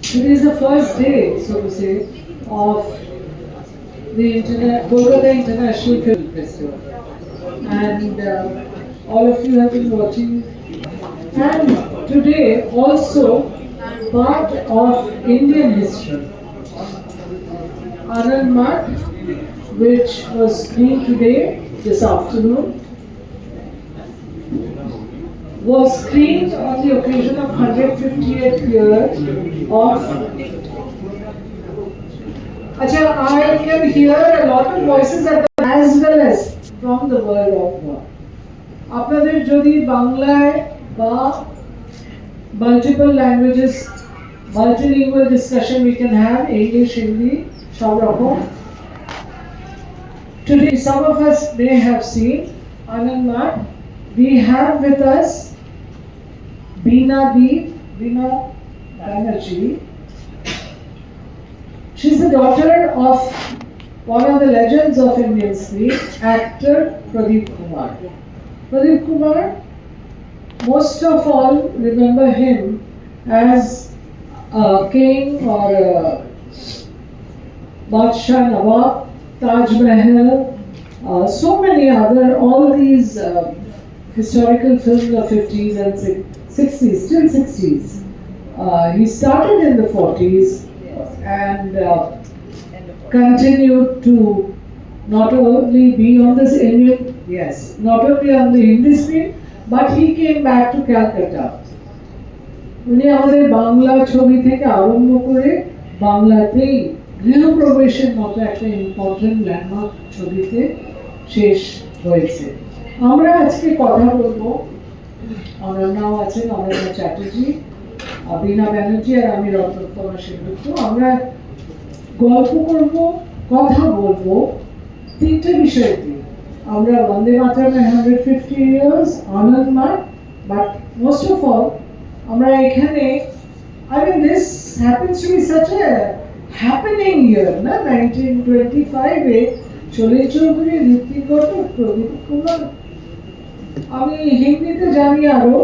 Today is the first day, so to say, of the Kolkata International Film Festival, and all of you have been watching. And today also part of Indian history, Anand Math, which was screened today, this afternoon, was screened on the occasion of 150th year of. Achha, I can hear a lot of voices as well as from the world of work. আপনাদের যদি বাংলায় বা multiple languages, multilingual discussion we can have, English, Hindi, সব রকম. Today some of us may have seen Anand Math. We have with us Beena Banerjee. She's the daughter of one of the legends of Indian screen, actor Pradeep Kumar. Pradeep Kumar, most of all remember him as a king or a Badshah Nawab, Taj Mahal, so many other, all these historical films of 50s and 60s, still 60s. He started in the 40s and continued to not only be on this Indian, not only on the Hindi screen, but he came back to Calcutta. উনি আমাদের বাংলা ছবি থেকে আরম্ভ করে বাংলাতেই গৃহপ্রবেশের মতো একটা important landmark ছবিতে শেষ হয়েছে। আমরা আজকে কথা বলবো, অনন্যাও আছেন, অনন্যা চ্যাটার্জি, বীণা ব্যানার্জি আর আমি রত্নোত্তমা সেনগুপ্ত। আমরা গল্প করব, কথা বলবো তিনটে বিষয় দিয়ে। আমরা বন্দে মাতরমের 150 years, Anand Math, but most of all আমরা এখানে, I mean this happens to be such a happening year, না 1925 এ সলিল চৌধুরী, ঋত্বিক ঘটক, প্রদীপ কুমার, আমি হিন্দিতে জানি আরো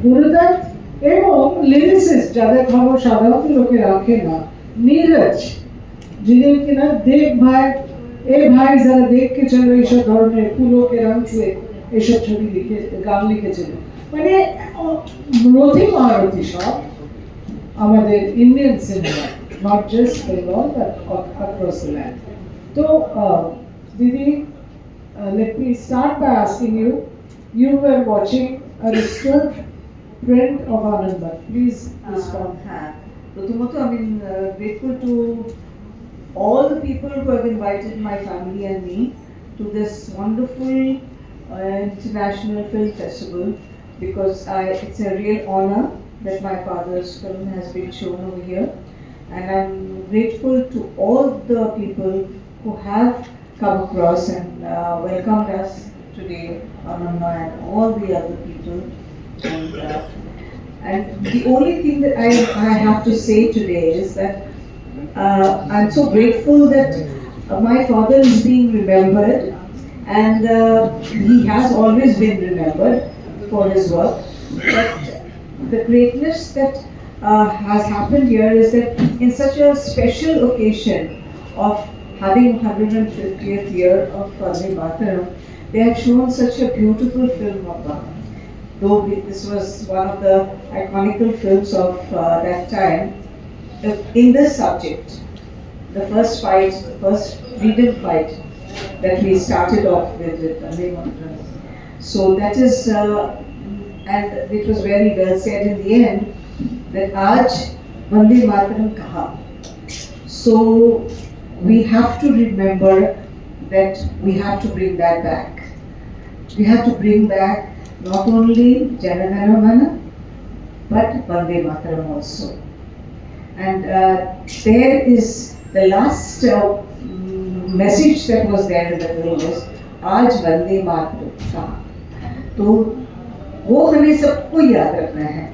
গুরুদাস এবং লিরিসিস্ট যাদের খবর সাধারণত লোকে রাখে না, নীরজ, যিনি কিনা দেখ ভাই, এ ভাই যারা দেখকে চলো এইসব ধরনের পুলকে রংসে এইসব ছবি লিখে গান লিখেছিলেন, মানে রথি মহারথী সব আমাদের Indian cinema, not just Bengal but across the land. তো দিদি, let me start by asking you, you were watching a restored print of Anand Math. Please respond. প্রথমত আমি grateful to all the people who have invited my family and me to this wonderful international film festival, because it's a real honor that my father's film has been shown over here, and I'm grateful to all the people who have come across and welcomed us today, Ananda and all the other people. And the only thing that I have to say today is that I'm so grateful that my father is being remembered, and he has always been remembered for his work. But the greatness that has happened here is that in such a special occasion of having 150th year of Vande Mataram, they have shown such a beautiful film of Bharat. Though this was one of the iconical films of that time, in this subject, the first freedom fight that we started off with Vande Mataram. So that is, and it was very well said in the end, that Aaj Vande Mataram kaha. So we have to remember that we have to bring that back. We have to bring back not only Jana Gana Mana, but Vande Mataram also. And there is the last message that was there in the film is Aaj Vande Mataram kaha. तो वो हमें सबको याद रखना है,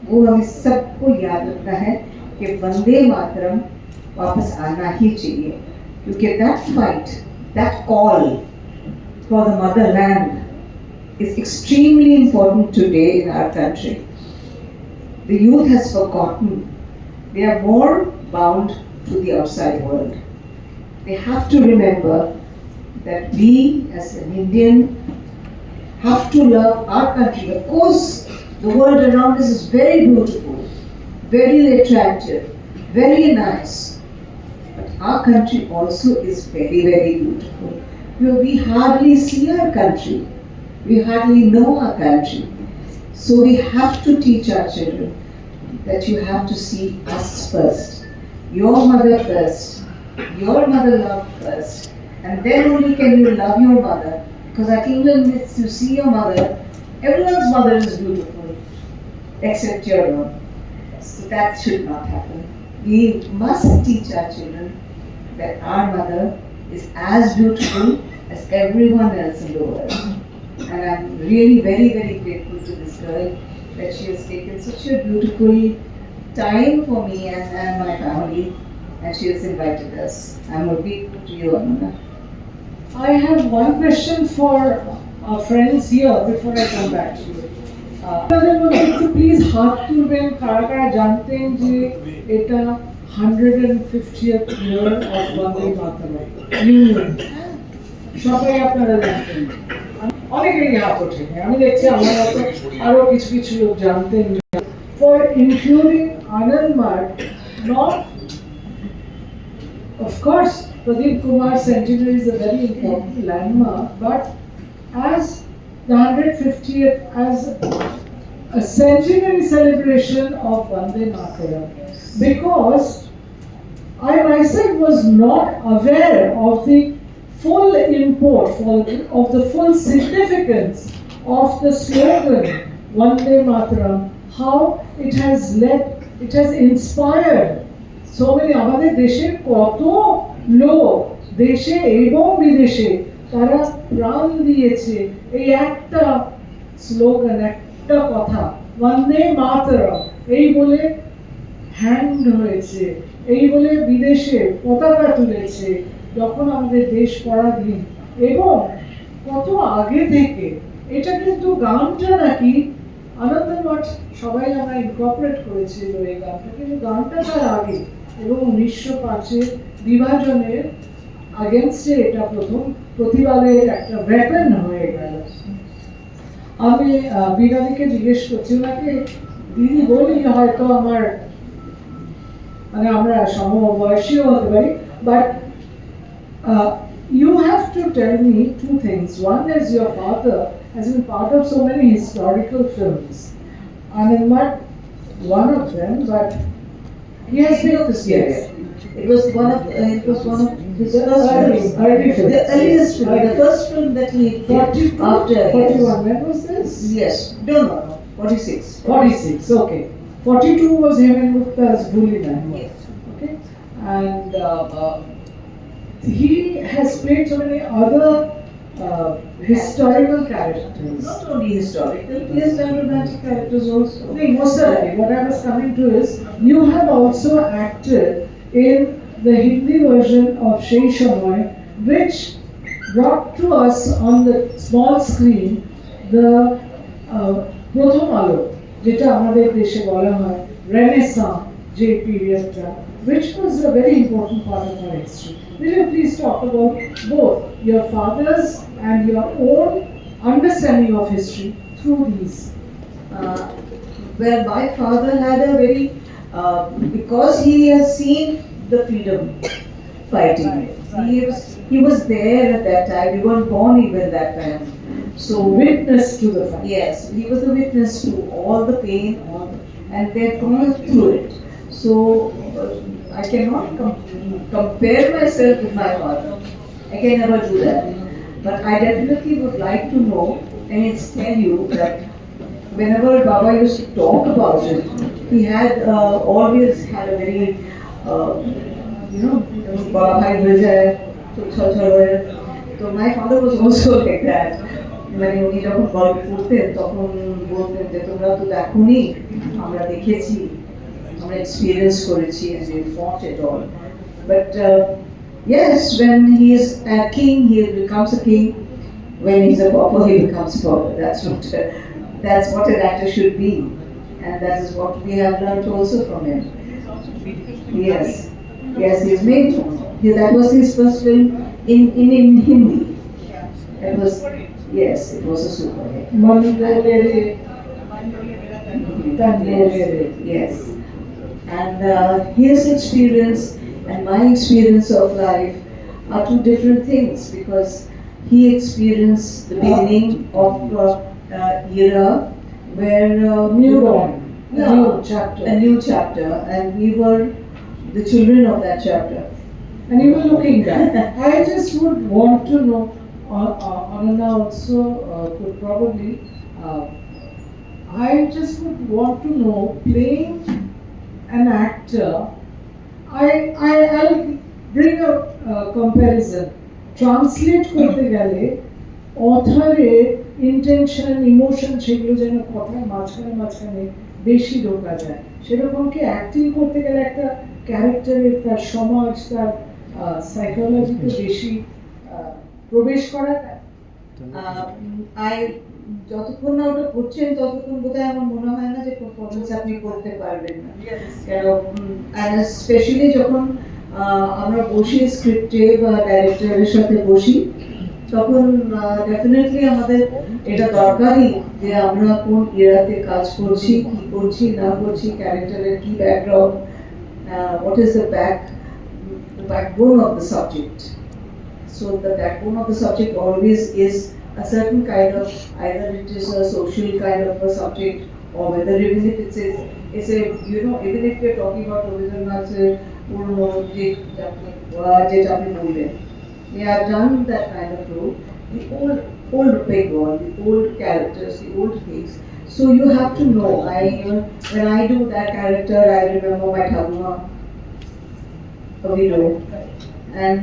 वो हमें सबको याद रखना है कि वंदे मातरम वापस आना ही चाहिए, क्योंकि that fight, that call for the motherland is extremely important today in our country. the youth has forgotten. They are more bound to the outside world. They have to remember that we as an Indian have to love our country. Of course, the world around us is very beautiful, very attractive, very nice. But our country also is very, very beautiful. We hardly see our country. We hardly know our country. So we have to teach our children that you have to see us first, your mother first, your mother love first, and then only can you love your mother. Because at England, if you see your mother, everyone's mother is beautiful, except your own. So that should not happen. We must teach our children that our mother is as beautiful as everyone else in the world. And I'm really very, very grateful to this girl that she has taken such a beautiful time for me and my family, and she has invited us. I'm grateful to you, Ananda. I have one question for our friends here before I come back to you. আপনাদের মধ্যে একটু please হাত তুলবেন কারা কারা জানতেন যে এটা 150th year of Vande Mataram Union. সবাই আপনারা জানতেন, অনেকেরই হাত ওঠেনি, আমি দেখছি আমার মতো আরো কিছু কিছু লোক জানতেন। For including Anand Marg, not of course Pradeep Kumar Centenary is a very important landmark, but as the 150th, as a centenary celebration of Vande Mataram, because I myself was not aware of the full import, of the full significance of the slogan Vande Mataram, how it has led, it has inspired so many. আমাদের দেশে কত লোক দেশে এবং বিদেশে তারা প্রাণ দিয়েছে এই একটা স্লোগান, একটা কথা বন্দে মাতরম, এই বলে হ্যান্ড হয়েছে, এই বলে বিদেশে পতাকা তুলেছে যখন আমাদের দেশ পরাধীন। এবং কত আগে থেকে এটা কিন্তু গানটা নাকি আনন্দমঠ সবাই আমরা ইনকর্পোরেট করেছিল এই গানটা, কিন্তু গানটা তার আগে এবং 1905 বিভাজনের আগেনস্টে এটা প্রথম প্রতিবাদের একটা ওয়েপন হয়ে গেল। আমি বিনাদিকে জিজ্ঞেস করছি, ওনাকে দিদি বলি, হয়তো আমার মানে আমরা সমবয়সীও হতে পারি, but you have to tell me two things. One is your father has been part of so many historical films. I mean, not one of them, but he has been of this. Yes. It was one of his first films. The earliest film, the first film that he did after 41. When was this? Yes, no, 46. 46. Okay. 42 was Hemen Gupta's Bhulina. Yes. Okay. And he has played so many other historical characters. Not only historical, he has done romantic characters also. No, most certainly. What I was coming to is, you have also acted in the Hindi version of Shei Shamoy, which brought to us on the small screen the Prothom Alo, যেটা আমাদের দেশে বলা হয় Renaissance যে periodটা, which was a very important part of our history. Will you please talk about both your father's and your own understanding of history through these? Well, my father had a very, because he has seen the freedom fighting. He was there at that time. We weren't born even that time. So Witness to the fight. yes, he was a witness to all the pain, and they've gone through it. So I cannot compare myself with my father. I can never do that. But I definitely would like to know, and it's tell you that whenever Baba used to talk about it, he had always had a very, Baba Bhai Vijay, so my father was also like that. মানে উনি যখন গল্প করতেন তখন বলতেন যে তোমরা তো দেখোনি, আমরা দেখেছি, আমরা এক্সপিরিয়েন্স করেছি, and we fought it all. But yes, when he is a king, he becomes a king. When he's a pauper, he becomes pauper. That's what an actor should be. and that is what we have learnt also from him. Yes, yes, he's made. That was his first film in Hindi. It was, yes, it was a super hit. Mandolere, Tandolere. Yes, and his experience and my experience of life are two different things, because he experienced the beginning of era where Newborn, a yeah, new chapter. a new chapter, and we were the children of that chapter. And you were looking back. I just would want to know, Ananda also could probably, I just would want to know, playing an actor, I'll bring a comparison. Translate করতে গেলে অথরের intention emotion সেগুলো যেন কথার মাঝখানে মাঝখানে বেশি ঢোকা যায়, সেরকম কি অ্যাক্টিং করতে গেলে একটা ক্যারেক্টারের তার সমাজ তার সাইকোলজিতে বেশি প্রবেশ করা যায়? আই যতক্ষণ না ওটা করছেন ততক্ষণ বোধহয় আমার মনে হয় না যে পারফরমেন্স আপনি করতে পারবেন না, কেন স্পেশালি যখন আমরা বসি স্ক্রিপ্টে বা ডাইরেক্টরের সাথে বসি, তখন ডেফিনেটলি আমাদের এটা দরকারই যে আমরা কোন এরাতে কাজ করছি, কি করছি না করছি, ক্যারেক্টারের কি background, what is the backbone of the subject. So the backbone of the subject always is a certain kind of, either it is a social kind of a subject, or whether even if it's a you know, even if we're talking about Rabindranath Purno je apni bollen, they have done that kind of role, the old Bengal, the old characters, the old things. So you have to know. When I do that character, I remember my Thamma, a widow, and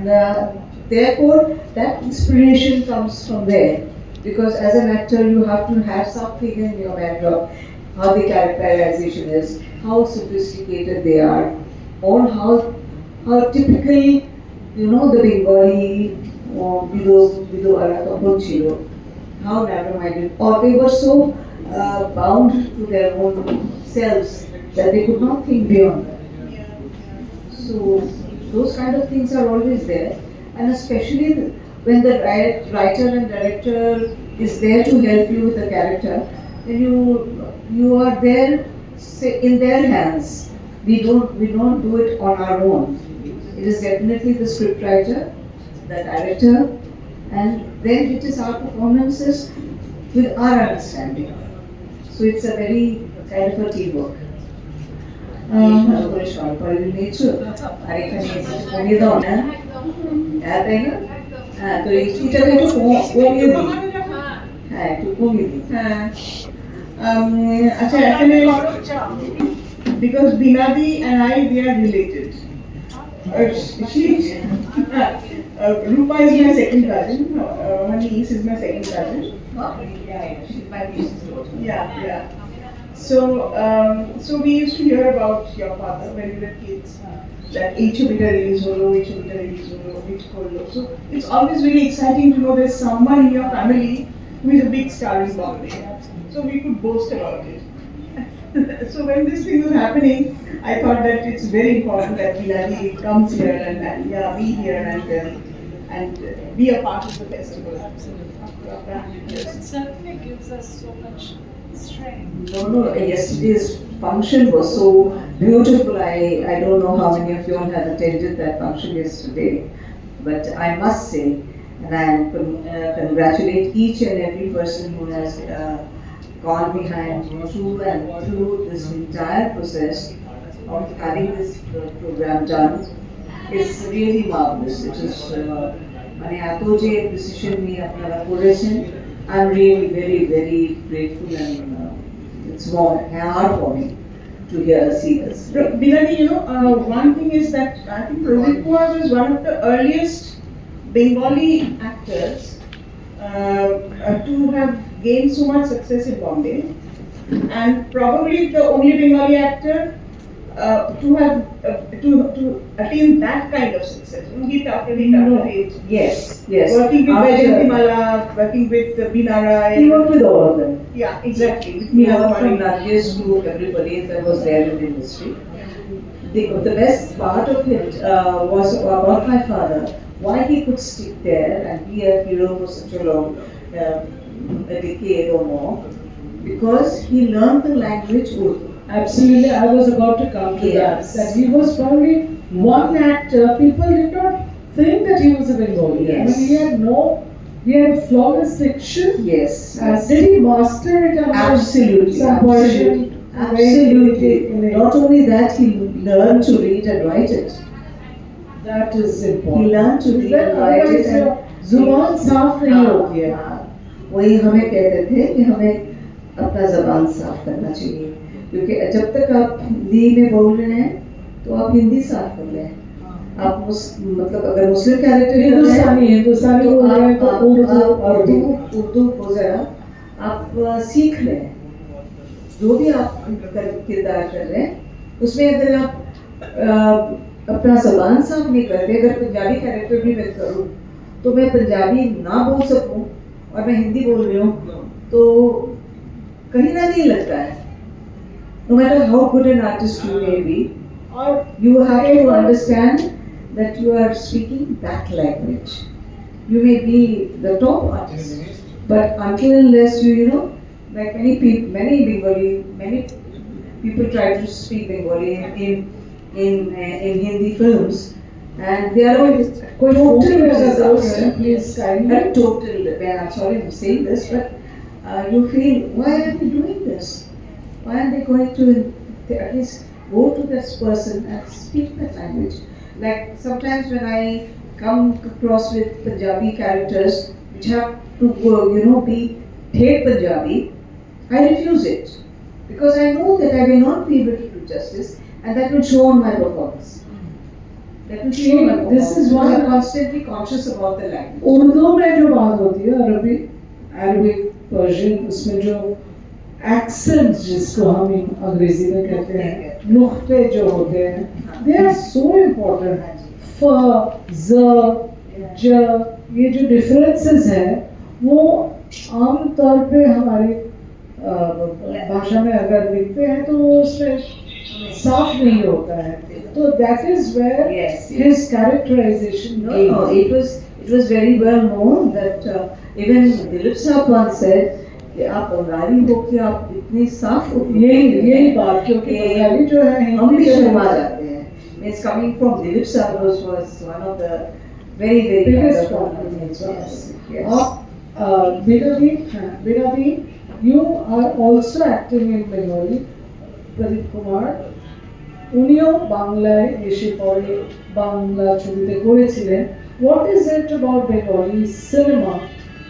therefore that inspiration comes from there. Because as an actor, you have to have something in your background, how the characterization is, how sophisticated they are, or how typical, you know, the Bengali Vidovara তখন ছিল, how narrow-minded, or they were so bound to their own selves that they could not think beyond that. So those kind of things are always there, and especially when the writer and director is there to help you with the character, then you are there, say, in their hands. We don't do it on our own. It is definitely the scriptwriter, the director, and then it is our performances with our understanding. So it's a very kind of a teamwork. কমিয়ে দাও না, হ্যাঁ তাই না? হ্যাঁ, তো এইটাকে একটু কমিয়ে দিই, হ্যাঁ একটু কমিয়ে দিই। হ্যাঁ, আচ্ছা, এখানে because Binadi and I, we are related. Rupa is my second cousin. Her niece is my second cousin. She's my niece's daughter. Yeah. So we used to hear about your father when we were kids. That each bita release holo, which holo. So it's always very exciting to know there's someone in your family who is a big star in Bombay. So we could boast about it. So when this thing was happening, I thought that it's very important that Binadi comes here and be here and be a part of the festival. It certainly gives us so much strength. No, yesterday's function was so beautiful. I don't know how many of you all have attended that function yesterday, but I must say, and I congratulate each and every person who has gone behind through this entire process of having this program done. It's really marvelous. It is মানে এত যে decision নিয়ে আপনারা করেছেন, I'm really very, very grateful, and it's more hard for me to see this. Binadi, one thing is that I think Rohit Kumar was one of the earliest Bengali actors to have gained so much success in Bombay, and probably the only Bengali actor to have to attain that kind of success. Hit after hit after hit. Yes. Working with Vajanti Mala, working with Binara. He worked with all of them. Yeah, exactly. With He Meera learned from Kumari. Nargis to everybody that was there in the industry. The best part of it was about my father, why he could stick there and be a hero for such a long, a decade or more, because he learned the language Urdu. Absolutely, I was about to come to Yes. that he was probably one actor, people did not think that he was a Bengali. I Yes. mean, he had flawless diction. Yes. Did he master it under Absolutely, some Persian? absolutely. Not only that, he learned to read and write it. That is important. He learned to read and write it. Otherwise, जुबान साफ नहीं होती है. हाँ, वही हमें कहते थे कि हमें अपना जबान साफ करना चाहिए, क्योंकि जब तक आप हिंदी में बोल रहे हैं तो आप हिंदी साफ कर लें. आप मतलब अगर मुस्लिम कैरेक्टर हिंदुस्तानी तो बोल रहे हैं तो उर्दू को जरा आप सीख लें. जो भी आप किरदार कर रहे हैं उसमें अगर आप अपना जबान साफ नहीं करते, अगर पंजाबी कैरेक्टर भी मैं करूँ तो मैं पंजाबी ना बोल सकूँ और मैं हिंदी बोल रही हूँ तो कहीं ना नहीं लगता है. No matter how good an artist you may be, और you have to understand that you are speaking that language. You may be the top artist, but until unless you know, like many people try to speak Bengali in Hindi films, and they are always कोई total total disaster. please kindly. A total. I'm sorry for saying this, but you feel, why are they doing this? Why aren't they going to at least go to this person and speak that language? Like sometimes when I come across with Punjabi characters which have to be Thet Punjabi, I refuse it because I know that I will not be able to do justice, and that will show on my performance. That will show on my performance. This is why I'm constantly conscious about the language. Urdu में जो बात होती है Arabic Persian, उसमें जो accent जिसको हम अंग्रेजी में कहते हैं, नुक्ते जो होते हैं, दे आर सो इम्पोर्टेंट. फ, ज, ज, ये जो डिफरेंसेस हैं वो आम तौर पे हमारी भाषा में अगर लिखते हैं तो वो उसमें साफ नहीं होता है. तो that is where Yes. His characterization No, it was very well known that even Dilip Saab once said कि आप बंगाली हो कि आप इतनी साफ हो. यही बात, क्योंकि बंगाली जो है हम भी शर्मा जाते हैं. It's coming from Dilip Saab, was one of the very biggest kind of compliments. Yes, yes. Binadi, you are also acting in Bengali. Pradeep Kumar, উনিও বাংলায় এসে পরে বাংলা ছবিতে করেছিলেন. What is it about Bengali cinema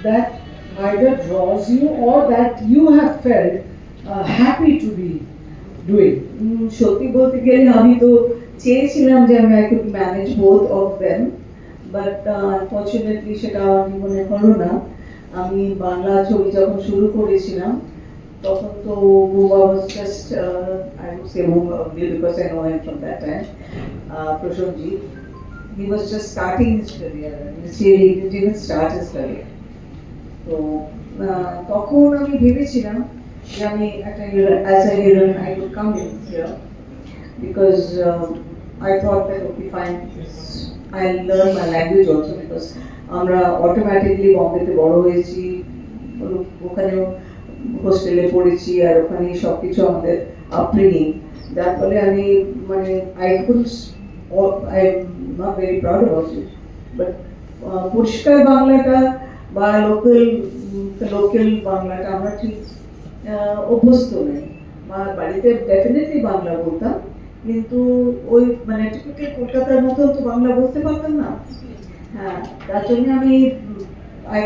that either draws you or that you have felt happy to be doing? সত্যি বলতে গেলে আমি তো চেয়েছিলাম যে আমি I could manage both of them, but unfortunately সেটা আমার জীবনে হলো না. আমি বাংলা ছবি যখন শুরু করেছিলাম তখন তো Bhuba was just I would say Bhuba only because I know him from that time. Prashanjit, he was just starting his career. He didn't even start his career. তো তখন আমি ভেবেছিলাম যে আমি একটা as a heroine I would come in here because I thought that okay fine, I'll learn my language also because আমরা automatically বম্বেতে বড় হয়েছি, ওখানেও হোস্টেলে পড়েছি আর ওখানে সবকিছু আমাদের আপব্রিঙ্গিং, যার ফলে আমি মানে I'm not very proud about it, but পরিষ্কার বাংলাটা বা লোকাল বাংলাটা আমরা ঠিক অভ্যস্ত নই. বাড়িতে ডেফিনেটলি বাংলা বলতাম, কিন্তু ওই মানে টিপিক্যাল কলকাতার মতো তো বাংলা বলতে পারতাম না. হ্যাঁ, তার জন্য আমি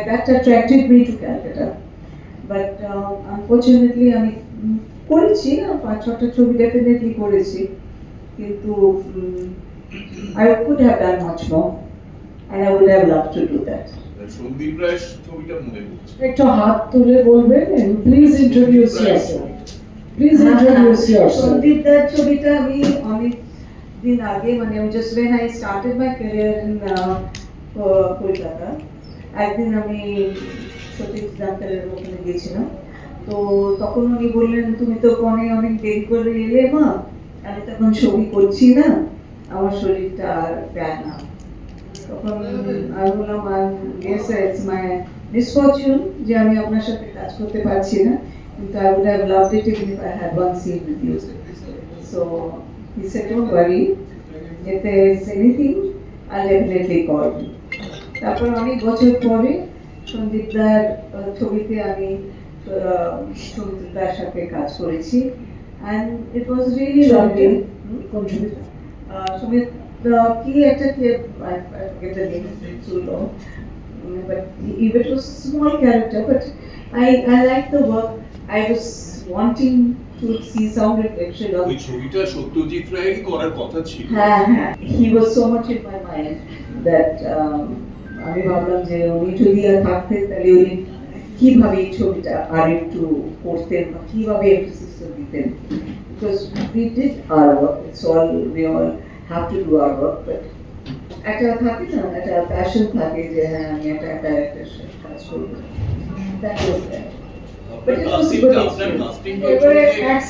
that attracted me to Calcutta. But unfortunately আমি করেছি 5-6টা ছবি ডেফিনেটলি করেছি, কিন্তু I could have done much more and I would have loved to do that. Sandeep রায় ছবিটা মনে পড়ছে. একটু হাত তুলে বলবেন, please introduce yourself. Please introduce yourself. Sandeep দার ছবিটা আমি অনেক দিন আগে মানে just when I started my career in Kolkata, একদিন আমি সতীশ ডাক্তারের ওখানে গিয়েছিলাম. তো তখন উনি বললেন তুমি তো অনেক দেরি করে এলে মা, আমি তখন ছবি করছি না, আমার শরীরটা আর দেয় না। তখন আমি বললাম yes it's my misfortune যে আমি আপনার সাথে কাজ করতে পারছি না, কিন্তু I would have loved it even if I had one scene with you. So he said don't worry, if there is anything I'll definitely call you. তারপর অনেক বছর পরে সন্দীপদার ছবিতে আমি সন্দীপদার সাথে কাজ করেছি and it was really lovely. কোন ছবিটা? Sumit, কি একটা I forget the name, it's too long. But it was a small character, but I liked the work. I was wanting to see some reflection of. ওই ছবিটা সত্যজিৎ রায়েরই করার কথা ছিল। He was so much in my mind that আমি ভাবলাম যে উনি যদি আর থাকতেন তাহলে উনি কিভাবে এই ছবিটা আর একটু করতেন বা কিভাবে এমফেসিস দিতেন, because we did our work, it's all we all have to do our work, but একটা থাকে না, একটা প্যাশন থাকে যে হ্যাঁ আমি একটা ডাইরেক্টরের সাথে কাজ করবো, that was there. আপনার But it was casting good টা- আপনার experience. casting এবারে বলতে- এক